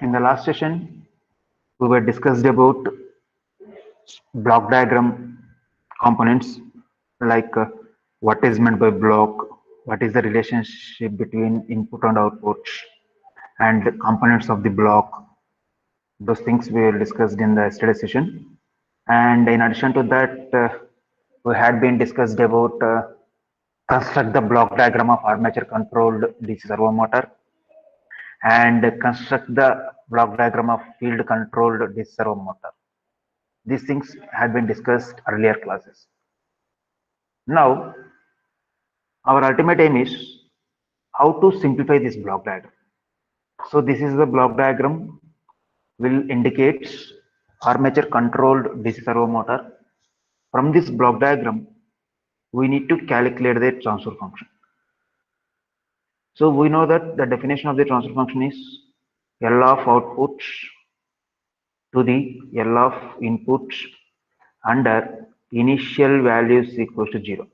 In the last session, we were discussed about block diagram components like what is meant by block, what is the relationship between input and output, and components of the block. Those things were discussed in the yesterday session. And in addition to that, we had been discussed about construct the block diagram of armature controlled DC servo motor and construct the block diagram of field controlled DC servo motor. These things had been discussed earlier classes. Now, our ultimate aim is how to simplify this block diagram. So this is the block diagram will indicate armature controlled DC servo motor. From this block diagram, we need to calculate the transfer function. So we know that the definition of the transfer function is L of output to the L of input under initial values equals to 0.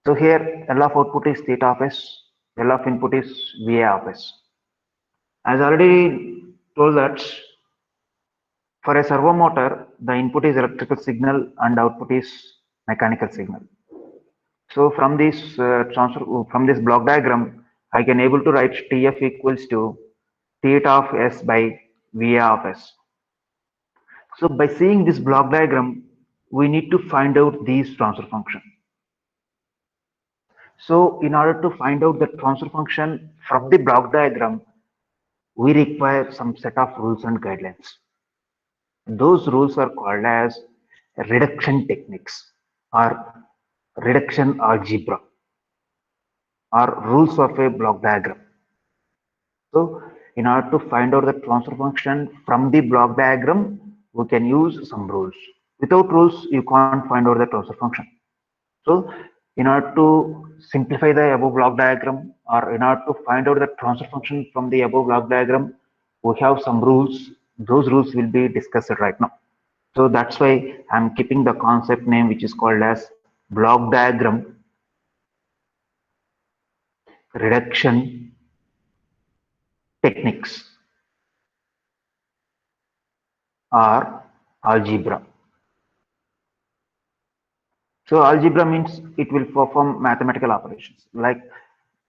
So here L of output is theta of S, L of input is VA of S. As already told that for a servo motor, the input is electrical signal and output is mechanical signal. So from this from this block diagram, I can able to write TF equals to theta of S by VA of S. So by seeing this block diagram, we need to find out these transfer function. So in order to find out the transfer function from the block diagram, we require some set of rules and guidelines. Those rules are called as reduction techniques or reduction algebra or rules of a block diagram. So in order to find out the transfer function from the block diagram, we can use some rules. Without rules, you can't find out the transfer function. So in order to simplify the above block diagram or in order to find out the transfer function from the above block diagram, we have some rules. Those rules will be discussed right now. So that's why I'm keeping the concept name which is called as block diagram reduction techniques or algebra. So algebra means it will perform mathematical operations like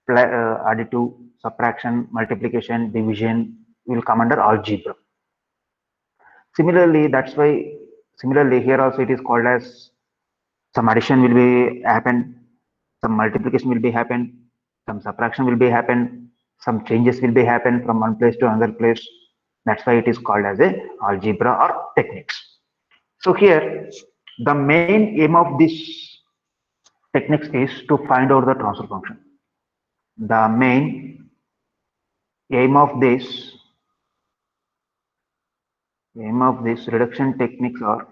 additive, subtraction, multiplication, division will come under algebra. Similarly, that's why similarly here also it is called as some addition will be happen, some multiplication will be happen, some subtraction will be happen, some changes will be happen from one place to another place. That's why it is called as a algebra or techniques. So here the main aim of this techniques is to find out the transfer function. The main aim of this reduction techniques are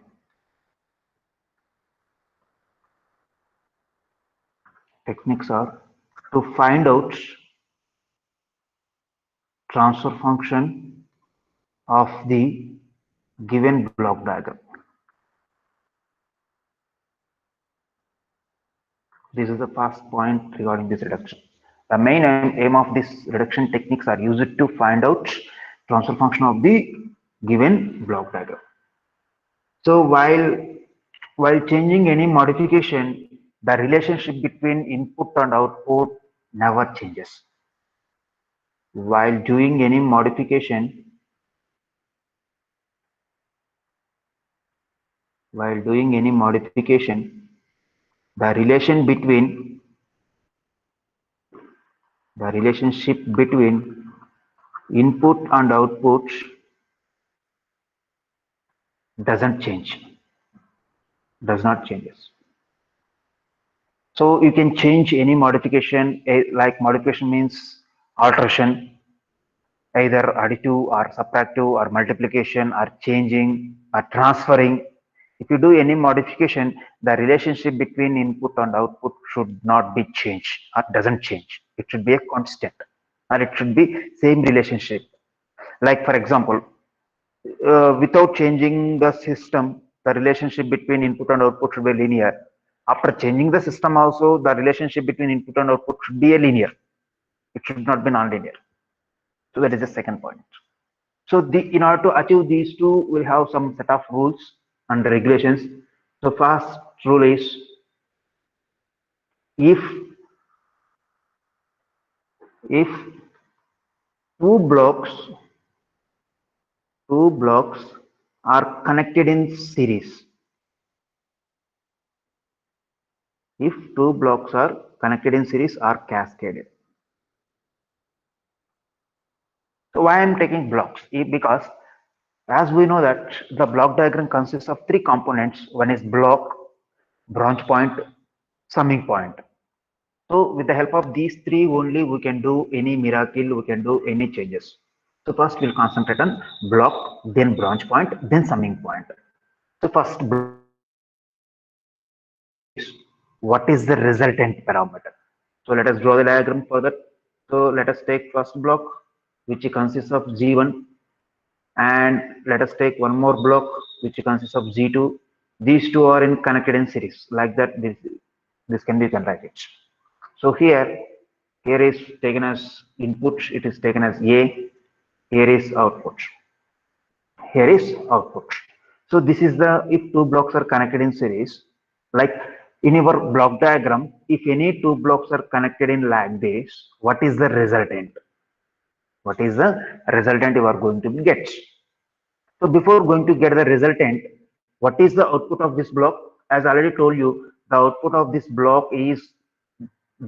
to find out transfer function of the given block diagram. This is the first point regarding this reduction. The main aim of this reduction techniques are used to find out transfer function of the given block diagram. So while changing any modification, the relationship between input and output never changes. While doing any modification, the relationship between input and output does not change. So you can change any modification, like modification means alteration, either additive or subtractive or multiplication or changing or transferring. If you do any modification, the relationship between input and output should not be changed or doesn't change. It should be a constant or it should be same relationship. Like for example, without changing the system, the relationship between input and output should be linear. After changing the system also, the relationship between input and output should be a linear. It should not be non-linear. So that is the second point. So in order to achieve these two, we have some set of rules and regulations. So first rule is, if if two blocks two blocks are connected in series, if two blocks are connected in series or cascaded. So why I'm taking blocks? Because as we know that the block diagram consists of three components. One is block, branch point, summing point. So with the help of these three only, we can do any miracle, we can do any changes. So first we'll concentrate on block, then branch point, then summing point. So first is, what is the resultant parameter? So let us draw the diagram for that. So let us take first block, which consists of G1, and let us take one more block which consists of G2. These two are in connected in series. Like that, this can be write it. So here is taken as input, it is taken as A, here is output, here is output. So this is the, if two blocks are connected in series, like in your block diagram, if any two blocks are connected in like this, what is the resultant? What is the resultant you are going to get? So before going to get the resultant, what is the output of this block? As I already told you, the output of this block is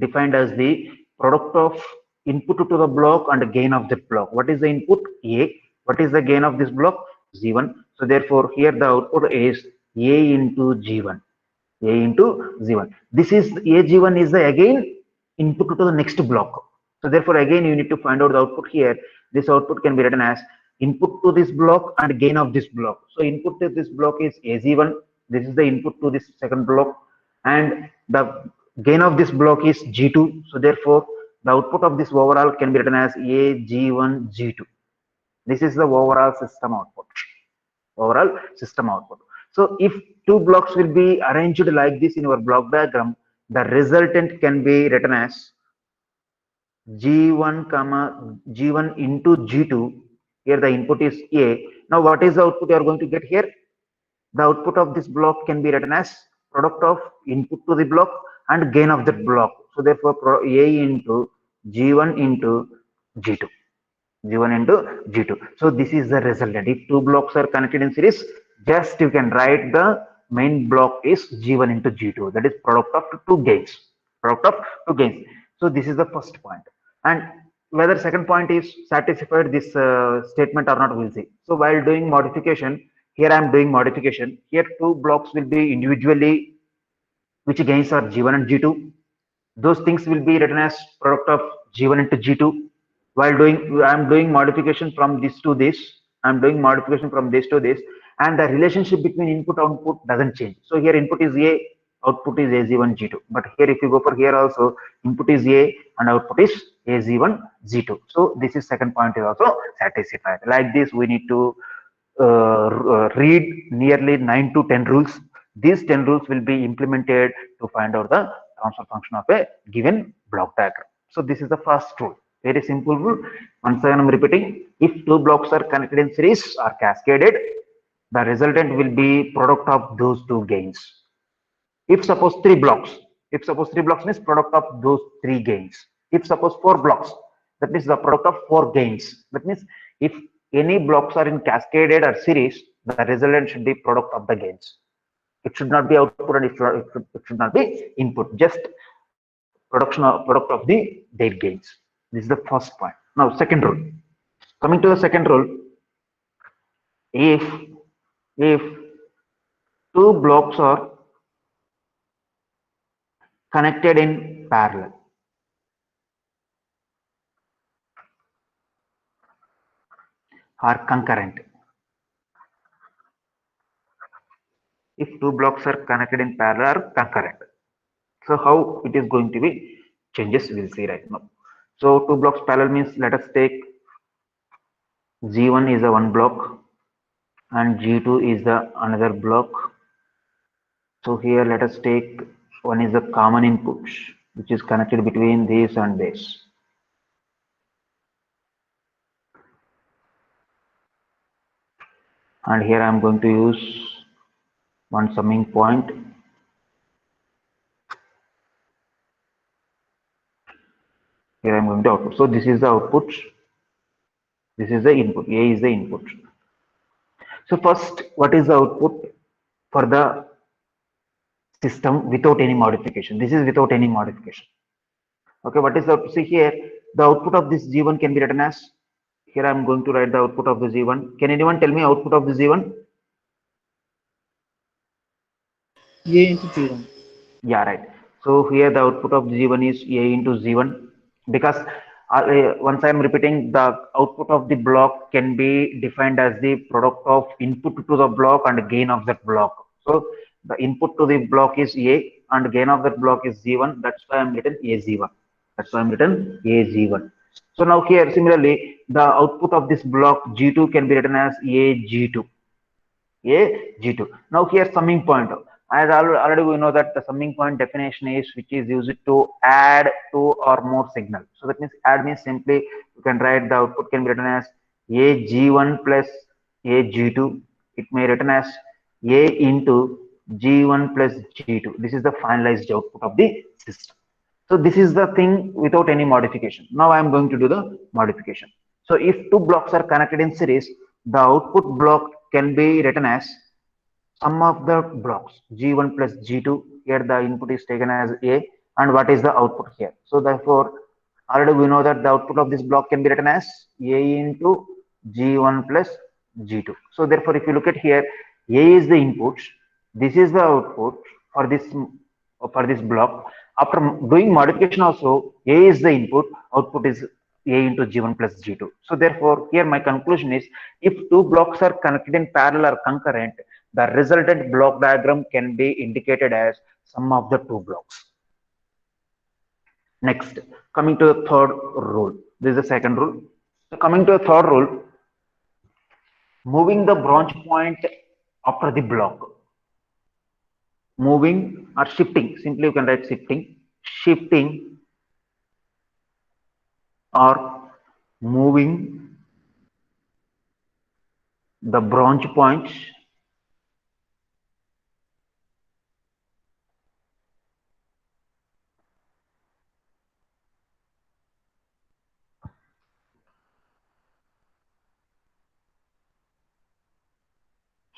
defined as the product of input to the block and gain of that block. What is the input? A. What is the gain of this block? G1. So therefore here the output is A into G1. A into G1. This is AG1 is the again input to the next block. So therefore again you need to find out the output here. This output can be written as input to this block and gain of this block. So input to this block is AG1. This is the input to this second block, and the gain of this block is G2. So therefore the output of this overall can be written as AG1 G2. This is the overall system output. Overall system output. So if two blocks will be arranged like this in your block diagram, the resultant can be written as G1 comma G1 into G2. Here the input is A. Now what is the output you are going to get here? The output of this block can be written as product of input to the block and gain of that block. So therefore A into G1 into G2. G1 into G2. So this is the resultant. If two blocks are connected in series, just you can write the main block is G1 into G2. That is product of two gains. Product of two gains. So this is the first point. And whether second point is satisfied this statement or not, we'll see. So while doing modification, here I am doing modification. Here two blocks will be individually, which gains are G1 and G2. Those things will be written as product of G1 into G2. While doing, I'm doing modification from this to this. I'm doing modification from this to this, and the relationship between input and output doesn't change. So here input is A, output is AZ1 G2. But here if you go for here also, input is A and output is AZ1 G2. So this is second point is also satisfied. Like this, we need to read nearly 9 to 10 rules. These 10 rules will be implemented to find out the transfer function of a given block diagram. So this is the first rule. Very simple rule. Once again I'm repeating, if two blocks are connected in series or cascaded, the resultant will be product of those two gains. If suppose three blocks means product of those three gains. If suppose four blocks, that means the product of four gains. That means if any blocks are in cascaded or series, the resultant should be product of the gains. It should not be output and it should not be input. Just product of their gains. This is the first point. Now second rule. Coming to the second rule, if if two blocks are connected in parallel, are concurrent. If two blocks are connected in parallel or concurrent. So how it is going to be changes, we'll see right now. So two blocks parallel means, let us take G1 is a one block and G2 is the another block. So here let us take one is the common input which is connected between this and this. and here I am going to use one summing point. Here I am going to output. So this is the output, this is the input, A is the input. So first, what is the output for the system without any modification? This is without any modification. Okay, what is the output? See here, the output of this G1 can be written as, here I am going to write the output of the G1. Can anyone tell me output of the G1? A into G1. Yeah, right. So here the output of G1 is A into G1, because once I am repeating, the output of the block can be defined as the product of input to the block and gain of that block. So the input to the block is A and gain of that block is G1. That's why I'm written AG1. That's why I'm written AG1. So now here similarly, the output of this block G2 can be written as AG2. G2. Now here summing point. As already we know that the summing point definition is which is used to add two or more signal. So that means add means simply you can write the output can be written as AG1 plus AG2. It may written as A into G1 plus G2. This is the finalized output of the system. So this is the thing without any modification. Now I am going to do the modification. So if two blocks are connected in series, the output block can be written as sum of the blocks G1 plus G2. Here the input is taken as A, and what is the output here? So therefore already we know that the output of this block can be written as A into G1 plus G2. So therefore if you look at here, A is the input, this is the output for this block. After doing modification also, A is the input, output is A into G1 plus G2. So therefore here my conclusion is, if two blocks are connected in parallel or concurrent, the resultant block diagram can be indicated as sum of the two blocks. Next, coming to the third rule. This is the second rule. So coming to the third rule, moving the branch point after the block. Moving or shifting, simply you can write shifting or moving the branch points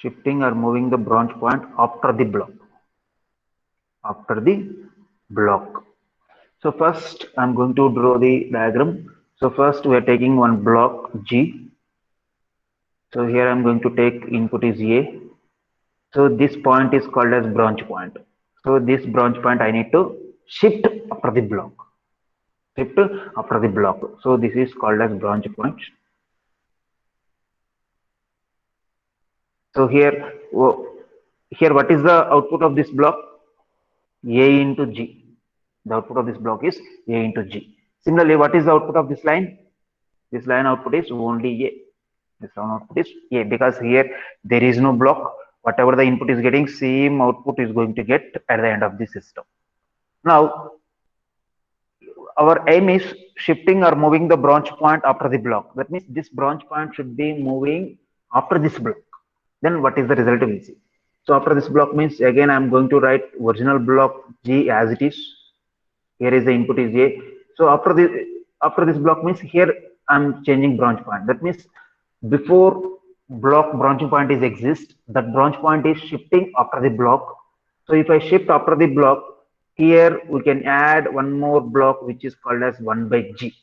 shifting or moving the branch point after the block. So first I'm going to draw the diagram. So first we are taking one block G. So here I'm going to take input is A. So this point is called as branch point. So this branch point I need to shift after the block. Shift after the block. So this is called as branch point. So here what is the output of this block? A into G. The output of this block is A into G. Similarly, what is the output of this line? This line output is only A. This line output is A, because here there is no block. Whatever the input is getting, same output is going to get at the end of the system. Now, our aim is shifting or moving the branch point after the block. That means this branch point should be moving after this block. Then what is the result we see? So after this block means, again I am going to write original block G as it is. Here is the input is A. So after this block means, here I am changing branch point. That means before block branching point is exist, that branch point is shifting after the block. So if I shift after the block, here we can add one more block which is called as 1 by G.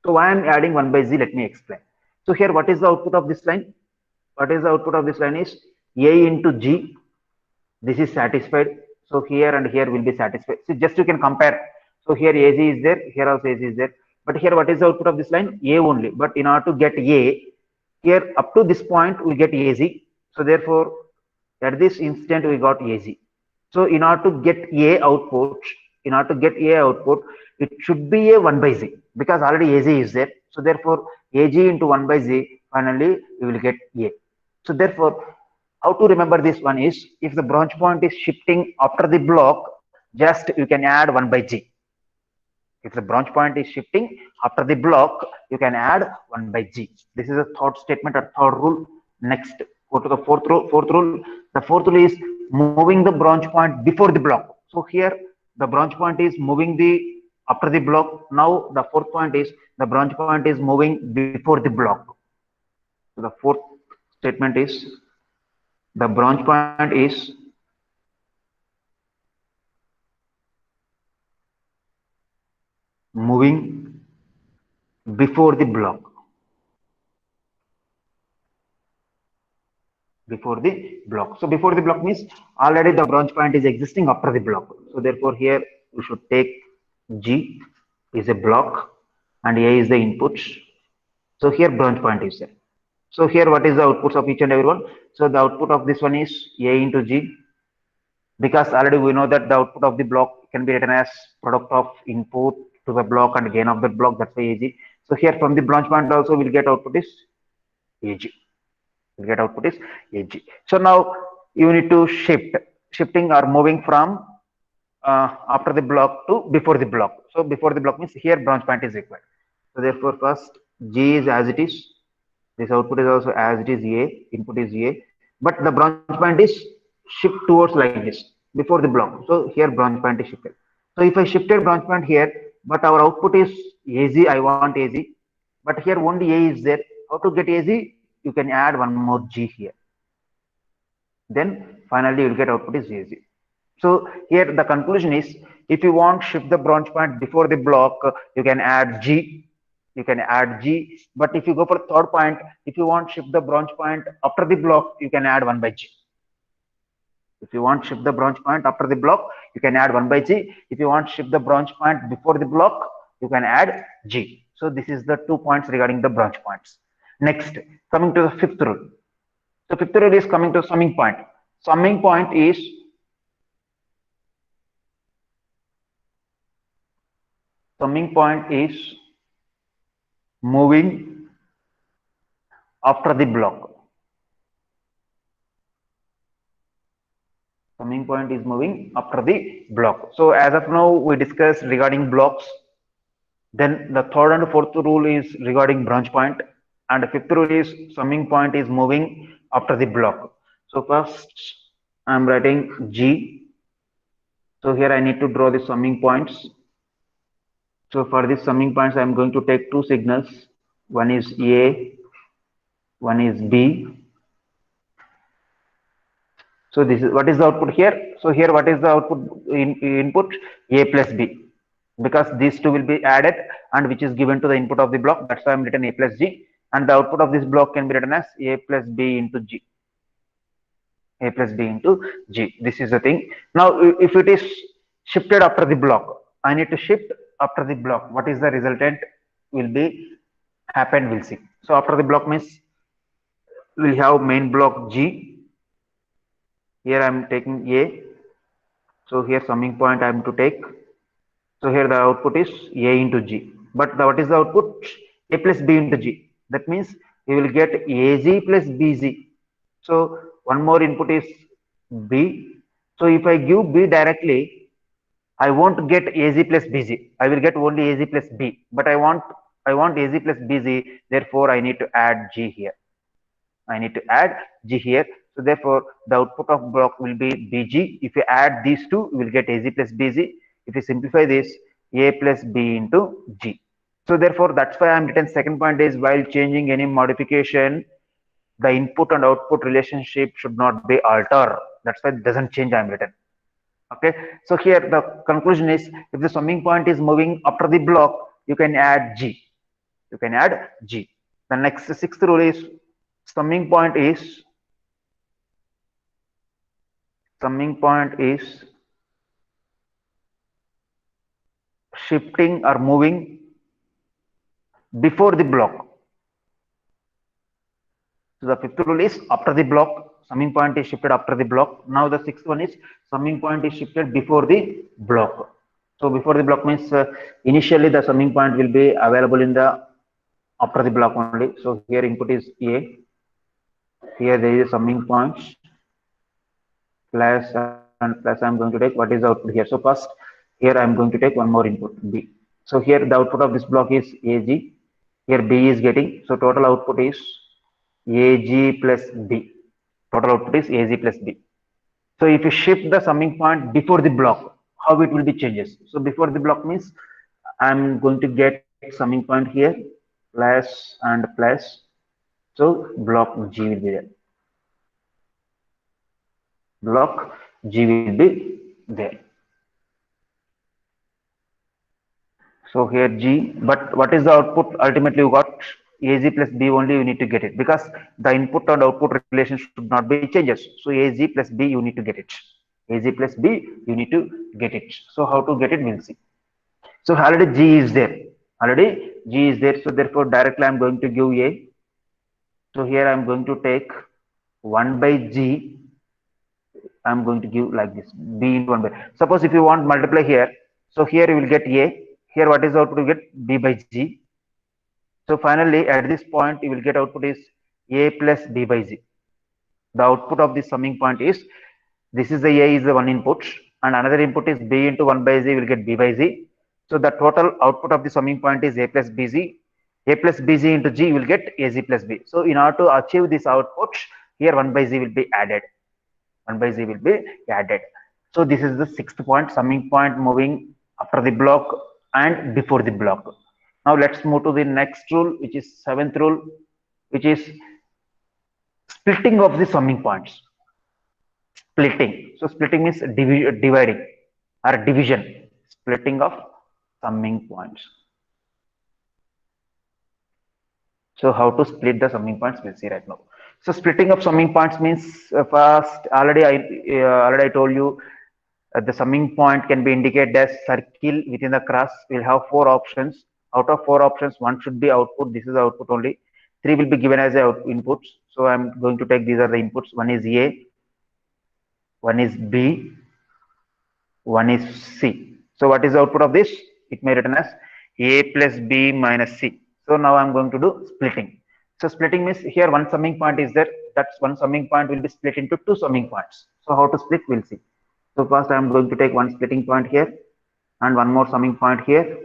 So why I am adding 1 by Z, let me explain. So here what is the output of this line? What is the output of this line is A into G. This is satisfied. So here and here will be satisfied. So just you can compare. So here AZ is there, here also AZ is there. But here what is the output of this line? A only. But in order to get A, here up to this point we get AZ. So therefore at this instant we got AZ. So in order to get A output, it should be a 1 by Z, because already AZ is there. So therefore AG into 1 by Z, finally we will get A. So therefore, how to remember this one is, if the branch point is shifting after the block, just you can add 1 by G. If the branch point is shifting after the block, you can add 1 by G. This is a third statement or third rule. Next, Go to the fourth rule. The fourth rule is moving the branch point before the block. So here the branch point is moving the after the block. Now the fourth point is the branch point is moving before the block. So the fourth statement is the branch point is moving before the block. Before the block. So before the block means already the branch point is existing after the block. So therefore here we should take G is a block and A is the input. So here branch point is there. So here what is the outputs of each and every one? So the output of this one is A into G, because already we know that the output of the block can be written as product of input to the block and gain of the block, that's why AG. So here from the branch point also we'll get output is AG. We'll get output is AG. So now you need to shifting or moving from after the block to before the block. So before the block means here branch point is required. So therefore first G is as it is. This output is also as it is A, input is A, but the branch point is shift towards like this before the block. So here branch point is shifted. So if I shifted branch point here, but our output is AZ, I want AZ, but here only A is there. How to get AZ? You can add one more G here. Then finally you will get output is AZ. So here the conclusion is, if you want shift the branch point before the block, you can add G. You can add G. But if you go for third point, if you want shift the branch point after the block, you can add 1 by G. If you want shift the branch point after the block, you can add 1 by G. If you want shift the branch point before the block, you can add G. So this is the 2 points regarding the branch points. Next, coming to the fifth rule. So fifth rule is coming to summing point. Summing point is moving after the block. Summing point is moving after the block. So as of now we discussed regarding blocks. Then the third and fourth rule is regarding branch point, and the fifth rule is summing point is moving after the block. So first I am writing G. So here I need to draw the summing points. So for this summing points, I am going to take two signals. One is A, one is B. So this is what is the output here. So here what is the output input? A plus B, because these two will be added and which is given to the input of the block. That's why I'm written A plus G, and the output of this block can be written as A plus B into G. A plus B into G. This is the thing. Now if it is shifted after the block, I need to shift after the block. What is the resultant will be happen, we'll see. So after the block means we have main block G. Here I am taking A. So here summing point I am to take. So here the output is A into G. But what is the output? A plus B into G. That means we will get AZ plus BZ. So one more input is B. So if I give B directly, I won't get AZ plus BZ. I will get only AZ plus B. But I want AZ plus BZ. Therefore, I need to add G here. I need to add G here. So therefore, the output of block will be BG. If you add these two, you will get AZ plus BZ. If you simplify this, A plus B into G. So therefore, that's why I'm written second point is, while changing any modification, the input and output relationship should not be altered. That's why it doesn't change, I'm written. Okay. So here the conclusion is, if the summing point is moving after the block, you can add G. You can add G. The next sixth rule is summing point is shifting or moving before the block. So the fifth rule is after the block, summing point is shifted after the block. Now the sixth one is summing point is shifted before the block. So before the block means initially the summing point will be available in the after the block only. So here input is A. Here there is a summing point plus and plus. I'm going to take what is the output here. So first here I'm going to take one more input B. So here the output of this block is AG. Here B is getting. So total output is AG plus B. Total output is AZ plus B. So if you shift the summing point before the block, how it will be changes. So before the block means I'm going to get summing point here, plus and plus. So block G will be there. Block G will be there. So here G, but what is the output? Ultimately you got AZ plus B only, you need to get it because the input and output relation should not be changes. So AZ plus B, you need to get it. AZ plus B, you need to get it. So how to get it, we'll see. So already G is there. Already G is there. So therefore directly I'm going to give A. So here I'm going to take 1 by G. I'm going to give like this, B into 1 by. Suppose if you want multiply here, so here you will get A. Here what is the output? You get B by G. So finally at this point you will get output is A plus B by G. The output of this summing point is, this is the A is the one input and another input is B into 1 by Z, will get B by Z. So the total output of the summing point is A plus BZ. A plus BZ into G will get AZ plus B. So in order to achieve this output, here 1 by Z will be added. 1 by Z will be added. So this is the sixth point, summing point moving after the block and before the block. Now let's move to the next rule, which is seventh rule, which is splitting of the summing points. Splitting. So splitting means dividing or division. Splitting of summing points. So how to split the summing points, we'll see right now. So splitting of summing points means first already I told you the summing point can be indicated as circle within the cross. We'll have 4 options. Out of 4 options, 1 should be output. This is output only. 3 will be given as inputs. So I'm going to take, these are the inputs. One is A, one is B, one is C. So what is the output of this? It may written as A plus B minus C. So now I'm going to do splitting. So splitting means here one summing point is there. That's one summing point will be split into 2 summing points. So how to split, we'll see. So first I'm going to take one splitting point here and one more summing point here.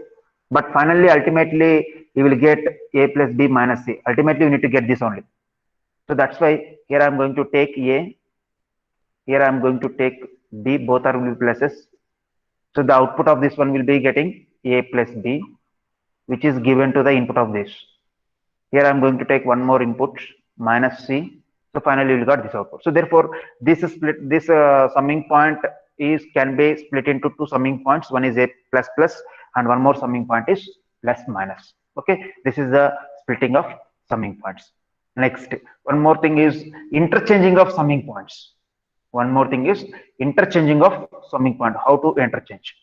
But finally, ultimately, you will get A plus B minus C. Ultimately, you need to get this only. So that's why here I'm going to take A. Here I'm going to take B. Both are will be pluses. So the output of this one will be getting A plus B, which is given to the input of this. Here I'm going to take one more input, minus C. So finally, we got this output. So therefore, this split, this summing point can be split into 2 summing points. One is A plus plus, and one more summing point is plus minus. Okay, this is the splitting of summing points. Next, one more thing is interchanging of summing points. One more thing is interchanging of summing point. How to interchange?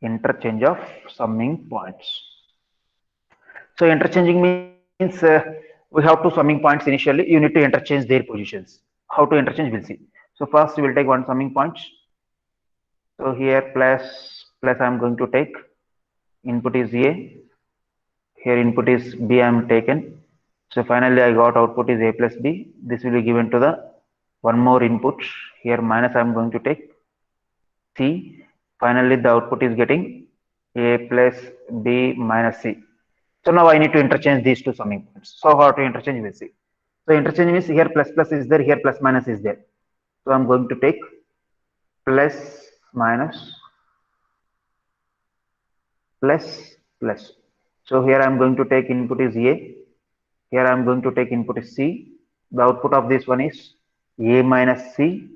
Interchange of summing points. So interchanging means we have 2 summing points initially. You need to interchange their positions. How to interchange, we'll see. So first we will take one summing point. So here plus I'm going to take. Input is A. Here input is B I am taken. So finally I got output is A plus B. This will be given to the one more input. Here minus I am going to take C. Finally the output is getting A plus B minus C. So now I need to interchange these 2 summing points. So how to interchange, we'll see. So interchange means here plus plus is there, here plus minus is there. So I'm going to take plus minus plus plus. So here I'm going to take input is A. Here I'm going to take input is C. The output of this one is A minus C.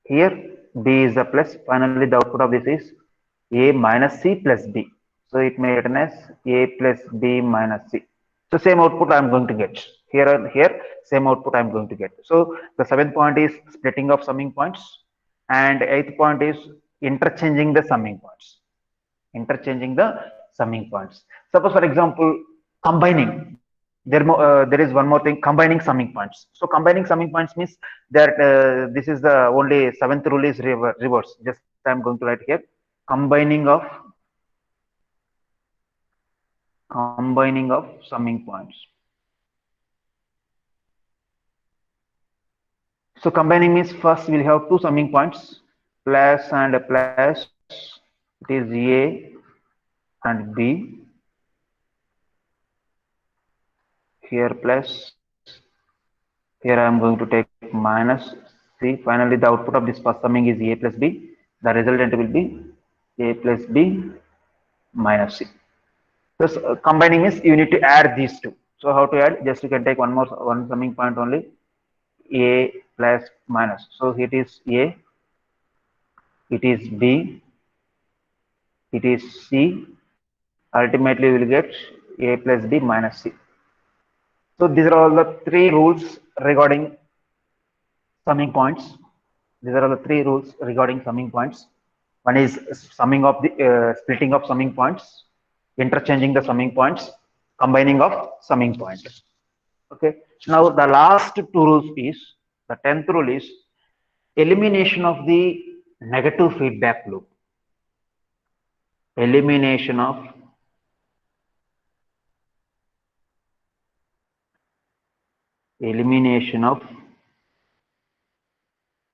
Here B is the plus. Finally, the output of this is A minus C plus B. So it may written as A plus B minus C. So same output I'm going to get. Here and here, same output I'm going to get. So the 7th point is splitting of summing points. And 8th point is interchanging the summing points. Interchanging the summing points. Suppose for example, combining. There is one more thing, combining summing points. So combining summing points means that this is the only 7th rule is reverse. Just I'm going to write here, combining of summing points. So combining means first we'll have 2 summing points, plus and plus. It is A and B. here plus, here I am going to take minus c. Finally, the output of this first summing is a plus b. The resultant will be a plus b minus c. Thus, combining is you need to add these two. So how to add? Just you can take one summing point only, a plus minus. So it is a, it is b, it is c. Ultimately, we will get a plus b minus c. So these are all the three rules regarding summing points. These are all the three rules regarding summing points. One is summing of the splitting of summing points, interchanging the summing points, combining of summing points. Okay. Now the last two rules is, the 10th rule is elimination of the negative feedback loop. Elimination of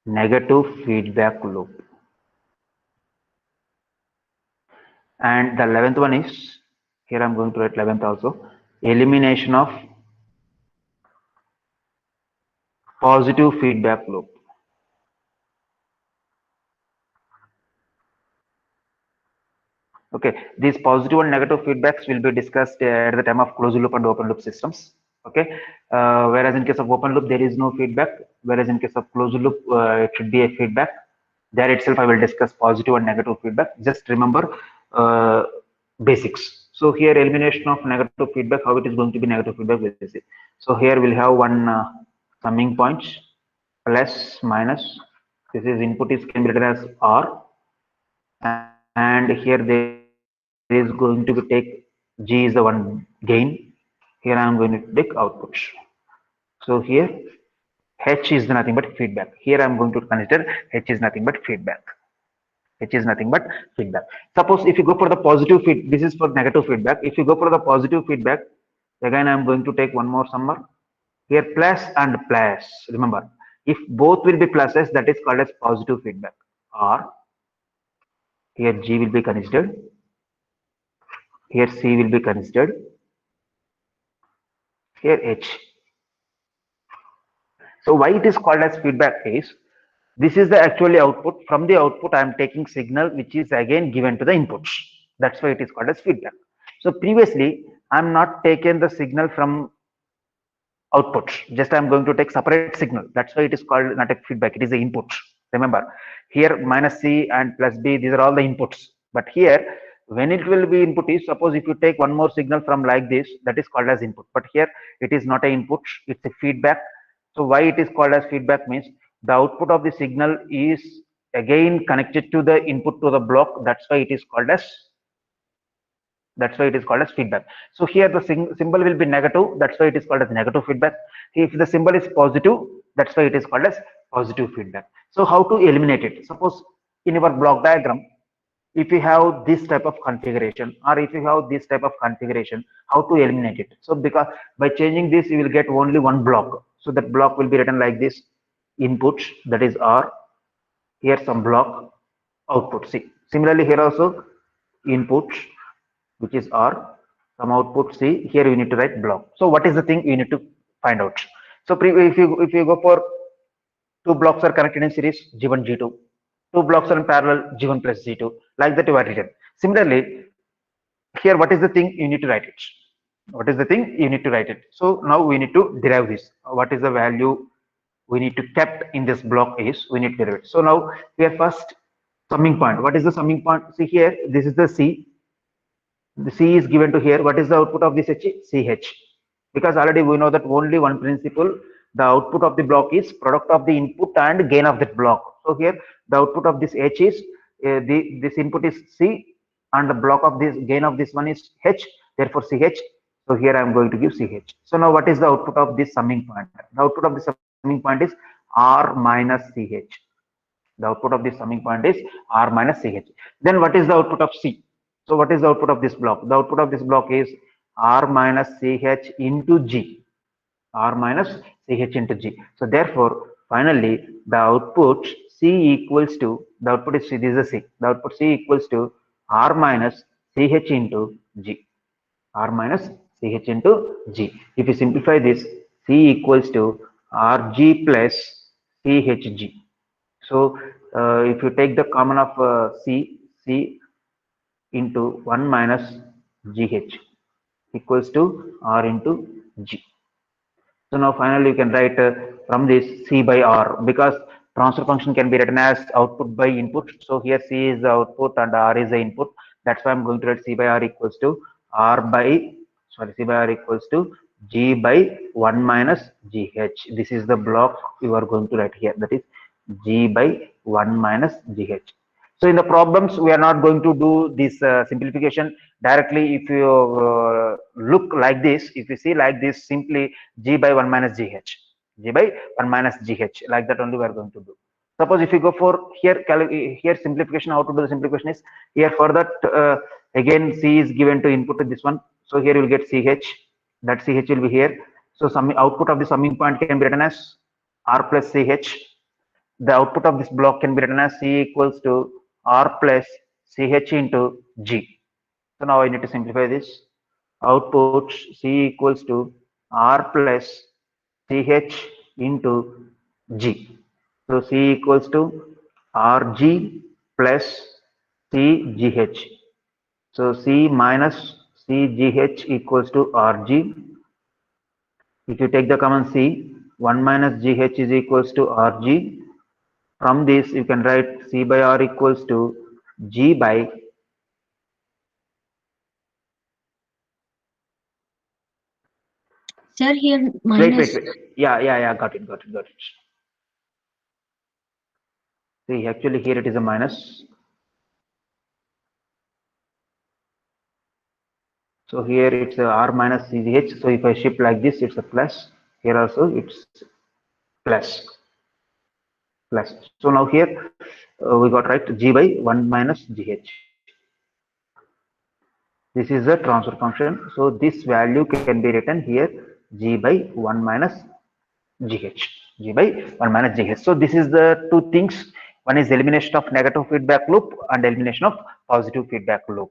negative feedback loop. And the 11th one is, here I'm going to write 11th also, elimination of positive feedback loop. Okay, these positive and negative feedbacks will be discussed at the time of closed loop and open loop systems. Okay, whereas in case of open loop there is no feedback, whereas in case of closed loop it should be a feedback. There itself I will discuss positive and negative feedback. Just remember basics. So here elimination of negative feedback, how it is going to be negative feedback, we'll see. So here we'll have one summing point, plus minus. This is input is can be written as R, and here there is going to be take G is the one gain. Here I am going to take output. So here H is nothing but feedback. Here I am going to consider H is nothing but feedback. H is nothing but feedback. Suppose if you go for the positive feed, this is for negative feedback. If you go for the positive feedback, again I am going to take one more summer. Here plus and plus. Remember, if both will be pluses, that is called as positive feedback. Or here G will be considered. Here C will be considered. Here H. So why it is called as feedback is, this is the actually output. From the output I am taking signal which is again given to the inputs. That's why it is called as feedback. So previously I am not taken the signal from output. Just I am going to take separate signal. That's why it is called not a feedback. It is the input. Remember, here minus C and plus B, these are all the inputs. But here, when it will be input is, suppose if you take one more signal from like this, that is called as input. But here it is not a input, it's a feedback. So why it is called as feedback means the output of the signal is again connected to the input to the block. That's why it is called as feedback. So here the symbol will be negative. That's why it is called as negative feedback. If the symbol is positive, that's why it is called as positive feedback. So how to eliminate it? Suppose in your block diagram, if you have this type of configuration, or if you have this type of configuration, how to eliminate it? So because by changing this, you will get only one block. So that block will be written like this: input, that is R. Here some block, output C. Similarly here also input, which is R, some output C. Here you need to write block. So what is the thing you need to find out? So if you go for two blocks are connected in series, G1 G2, two blocks are in parallel, G1 plus G2, like that you are written. Similarly here, what is the thing you need to write it? What is the thing you need to write it? So now we need to derive this. What is the value we need to kept in this block is we need to derive it. So now we are first summing point. What is the summing point? See here, this is the C. The C is given to here. What is the output of this H? CH. Because already we know that only one principle, the output of the block is product of the input and gain of that block. So here the output of this H is this input is C and the block of this gain of this one is H, therefore CH. So here I am going to give CH. So now what is the output of this summing point? The output of the summing point is R minus CH. The output of this summing point is R minus CH. Then what is the output of C? So what is the output of this block? The output of this block is R minus CH into G. R minus CH into G. So therefore, finally, the output C equals to, the output is C, this is a C. The output C equals to R minus CH into G. R minus CH into G. If you simplify this, C equals to RG plus CHG. So if you take the common of C into 1 minus GH equals to R into G. So now finally you can write from this C by R, because transfer function can be written as output by input. So here C is the output and R is the input. That's why I'm going to write C by R equals to C by R equals to G by 1 minus GH. This is the block you are going to write here. That is G by 1 minus GH. So in the problems, we are not going to do this simplification directly. If you look like this, if you see like this, simply G by 1 minus GH, G by 1 minus GH, like that only we are going to do. Suppose if you go for here simplification, how to do the simplification is here for that again C is given to input to this one. So here you will get CH, that CH will be here. So some output of the summing point can be written as R plus CH. The output of this block can be written as C equals to R plus CH into G. So now I need to simplify this. Output C equals to R plus CH into G. So C equals to RG plus CGH. So C minus CGH equals to RG. If you take the common C, 1 minus GH is equals to RG. From this, you can write C by R equals to G by Sir, here wait, minus. yeah, got it. See, actually here it is a minus. So here it's a R minus CGH. So if I shift like this, it's a plus. Here also it's plus. So now here we got right G by 1 minus GH. This is the transfer function. So this value can be written here G by 1 minus GH. G by 1 minus GH. So this is the two things. One is elimination of negative feedback loop and elimination of positive feedback loop.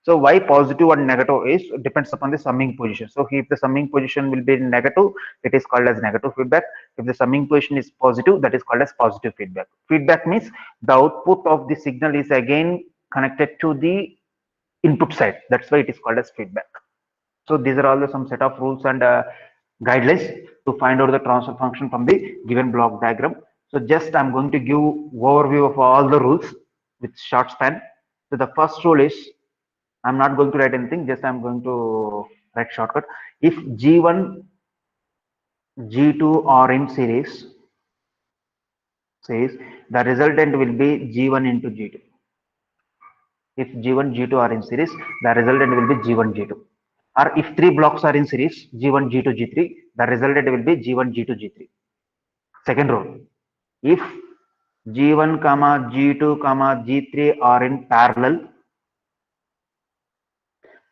So why positive and negative is depends upon the summing position. So if the summing position will be negative, it is called as negative feedback. If the summing position is positive, that is called as positive feedback. Feedback means the output of the signal is again connected to the input side. That's why it is called as feedback. So these are all the some set of rules and guidelines to find out the transfer function from the given block diagram. So just I'm going to give overview of all the rules with short span. So the first rule is I'm not going to write anything, just I'm going to write shortcut. If G1, G2 are in series, says the resultant will be G1 into G2. If G1, G2 are in series, the resultant will be G1, G2. Or if three blocks are in series, G1, G2, G3, the resultant will be G1, G2, G3. Second rule, if G1, G2, G3 are in parallel,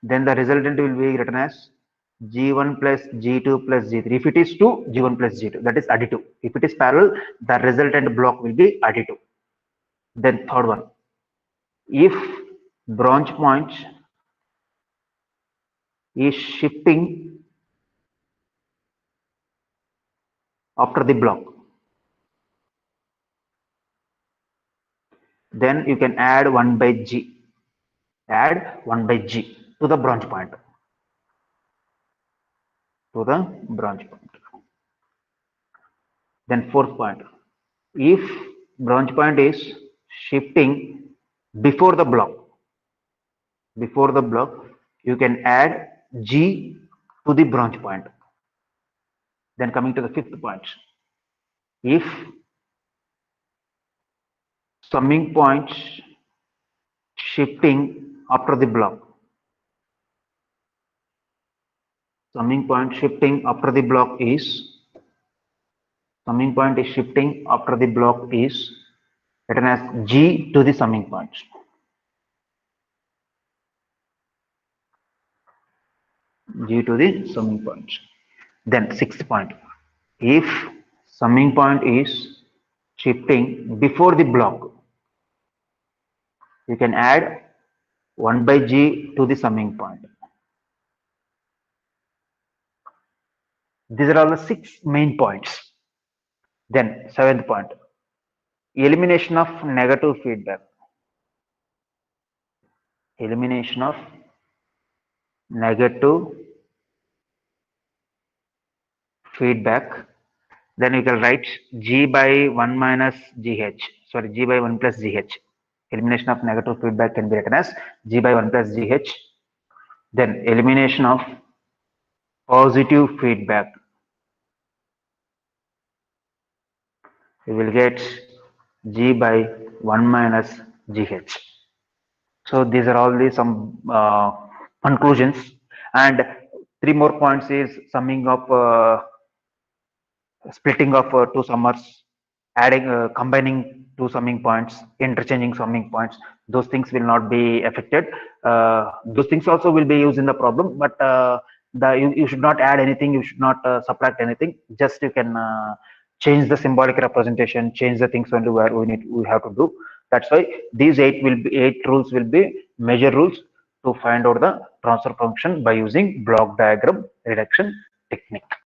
then the resultant will be written as G1 plus G2 plus G3. If it is 2, G1 plus G2, that is additive. If it is parallel, the resultant block will be additive. Then third one, if branch point is shifting after the block, then you can add 1 by G. Add 1 by G to the branch point. Then fourth point, if branch point is shifting before the block, you can add G to the branch point. Then coming to the fifth point, if summing point shifting after the block, summing point shifting after the block is written as G to the summing point. G to the summing point. Then sixth point, if summing point is shifting before the block, you can add 1 by G to the summing point. These are all the 6 main points. Then 7th point, elimination of negative feedback. Elimination of negative feedback. Then you can write G by 1 minus GH. Sorry, G by 1 plus GH. Elimination of negative feedback can be written as G by 1 plus GH. Then elimination of positive feedback. We will get G by 1 minus GH. So these are all the some conclusions, and 3 more points is summing up, splitting of 2 summers, adding, combining 2 summing points, interchanging summing points. Those things will not be affected. Those things also will be used in the problem, but you should not add anything. You should not subtract anything. Just you can change the symbolic representation, change the things only where we have to do. That's why these 8 rules will be major rules to find out the transfer function by using block diagram reduction technique.